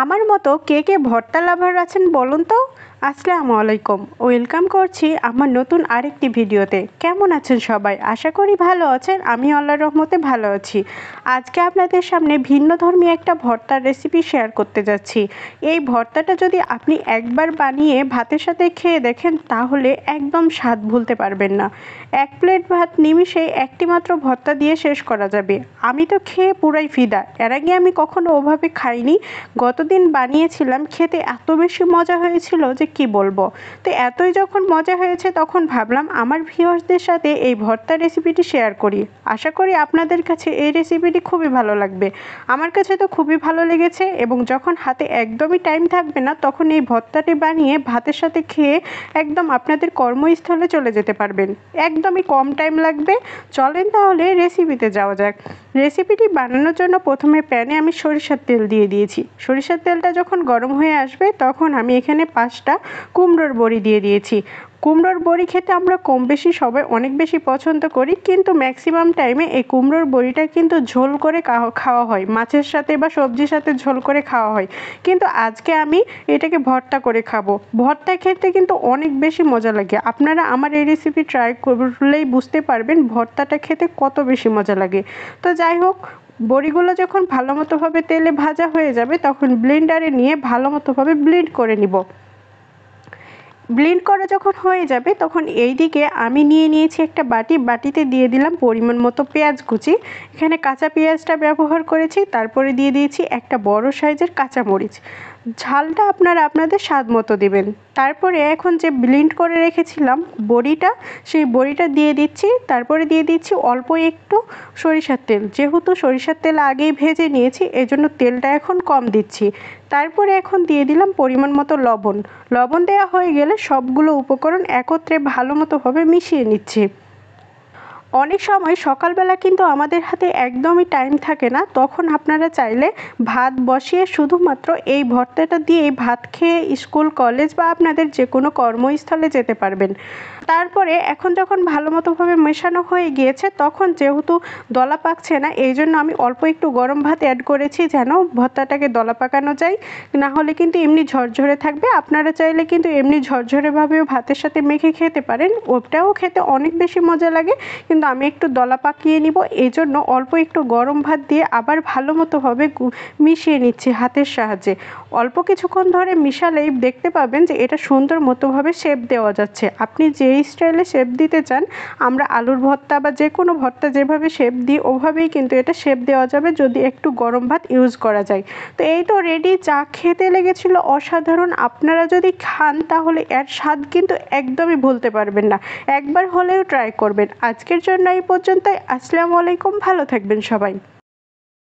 আমার মতো কে কে ভর্তা লাভার আছেন বলুন তো। আসসালামু আলাইকুম, ওয়েলকাম করছি আমার নতুন আরেকটি ভিডিওতে। কেমন আছেন সবাই? আশা করি ভালো আছেন। আমি আল্লাহর রহমতে ভালো আছি। আজকে আপনাদের সামনে ভিন্নধর্মী একটা ভর্তার রেসিপি শেয়ার করতে যাচ্ছি। এই ভর্তাটা যদি আপনি একবার বানিয়ে ভাতের সাথে খেয়ে দেখেন তাহলে একদম স্বাদ ভুলতে পারবেন না। এক প্লেট ভাত নিমিষেই একটি মাত্র ভর্তা দিয়ে শেষ করা যাবে। আমি তো খেয়ে পুরাই ফিদা। এর আগে আমি কখনো ওভাবে খাইনি। গতদিন বানিয়েছিলাম, খেতে এত বেশি মজা হয়েছিল যে কি বলবো। তো এতই যখন মজা হয়েছে তখন ভাবলাম আমার ভিউয়ার্সদের সাথে এই ভর্তা রেসিপিটি শেয়ার করি। আশা করি আপনাদের কাছে এই রেসিপিটি খুবই ভালো লাগবে। আমার কাছে তো খুবই ভালো লেগেছে এবং যখন হাতে একদমই টাইম থাকবে না তখন এই ভর্তাটি বানিয়ে ভাতের সাথে খেয়ে একদম আপনাদের কর্মস্থলে চলে যেতে পারবেন। একদমই কম টাইম লাগবে। চলেন তাহলে রেসিপিতে যাওয়া যাক। রেসিপিটি বানানোর জন্য প্রথমে প্যানে আমি সরিষার তেল দিয়ে দিয়েছি। সরিষার তেলটা যখন গরম হয়ে আসবে তখন আমি এখানে 5টা কুমড়োর বড়ি দিয়ে দিয়েছি। কুমড়োর বড়ি খেতে আমরা কম বেশি সবাই অনেক বেশি পছন্দ করি, কিন্তু ম্যাক্সিমাম টাইমে এই কুমড়োর বড়িটা কিন্তু ঝোল করে খাওয়া হয়, মাছের সাথে বা সবজির সাথে ঝোল করে খাওয়া হয়। কিন্তু আজকে আমি এটাকে ভর্তা করে খাবো। ভর্তা খেতে কিন্তু অনেক বেশি মজা লাগে। আপনারা আমার এই রেসিপি ট্রাই করলেই বুঝতে পারবেন ভর্তাটা খেতে কত বেশি মজা লাগে। তো যাই হোক, বড়িগুলো যখন ভালো মতোভাবে তেলে ভাজা হয়ে যাবে তখন ব্লেন্ডারে নিয়ে ভালো মতোভাবে ব্লেন্ড করে নিব। ব্লেন্ড করা যখন হয়ে যাবে তখন এই দিকে আমি নিয়ে নিয়েছি একটা বাটিতে দিয়ে দিলাম পরিমাণ মতো পেঁয়াজ কুচি। এখানে কাঁচা পেঁয়াজটা ব্যবহার করেছি। তারপরে দিয়ে দিয়েছি একটা বড় সাইজের কাঁচামরিচ। ঝালটা আপনারা আপনাদের স্বাদ মতো দেবেন। তারপরে এখন যে ব্লেন্ড করে রেখেছিলাম বড়িটা, সেই বড়িটা দিয়ে দিচ্ছি। তারপরে দিয়ে দিচ্ছি অল্প একটু সরিষার তেল। যেহেতু সরিষার তেল আগেই ভেজে নিয়েছি এজন্য তেলটা এখন কম দিচ্ছি। তারপরে এখন দিয়ে দিলাম পরিমাণ মতো লবণ। লবণ দেওয়া হয়ে গেলে সবগুলো উপকরণ একত্রে ভালো মতোভাবে মিশিয়ে নিচ্ছি। অনেক সময় সকালবেলা কিন্তু আমাদের হাতে একদমই টাইম থাকে না, তখন আপনারা চাইলে ভাত বসিয়ে শুধুমাত্র এই ভর্তাটা দিয়ে ভাত খেয়ে স্কুল কলেজ বা আপনাদের যে কোনো কর্মস্থলে যেতে পারবেন। তারপরে এখন যখন ভালো মতোভাবে মেশানো হয়ে গিয়েছে তখন যেহেতু দলা পাকছে না এই জন্য আমি অল্প একটু গরম ভাত অ্যাড করেছি যেন ভর্তাটাকে দলা পাকানো যায়, না হলে কিন্তু এমনি ঝরঝরে থাকবে। আপনারা চাইলে কিন্তু এমনি ঝরঝরেভাবেও ভাতের সাথে মেখে খেতে পারেন, ওটাও খেতে অনেক বেশি মজা লাগে। কিন্তু আমি একটু দলা পাকিয়ে নিব এই জন্য অল্প একটু গরম ভাত দিয়ে আবার ভালো মতোভাবে মিশিয়ে নিচ্ছি হাতের সাহায্যে। অল্প কিছুক্ষণ ধরে মিশালেই দেখতে পাবেন যে এটা সুন্দর মতোভাবে শেপ দেওয়া যাচ্ছে। আপনি যেই স্টাইলে শেপ দিতে চান, আমরা আলুর ভর্তা বা যে কোনো ভর্তা যেভাবে শেপ দিই ওভাবেই কিন্তু এটা শেপ দেওয়া যাবে যদি একটু গরম ভাত ইউজ করা যায়। তো এই তো রেডি। চা খেতে লেগেছিল অসাধারণ। আপনারা যদি খান তাহলে এর স্বাদ কিন্তু একদমই ভুলতে পারবেন না। একবার হলেও ট্রাই করবেন। আজকের জন্য এই পর্যন্তই। আসসালামু আলাইকুম, ভালো থাকবেন সবাই।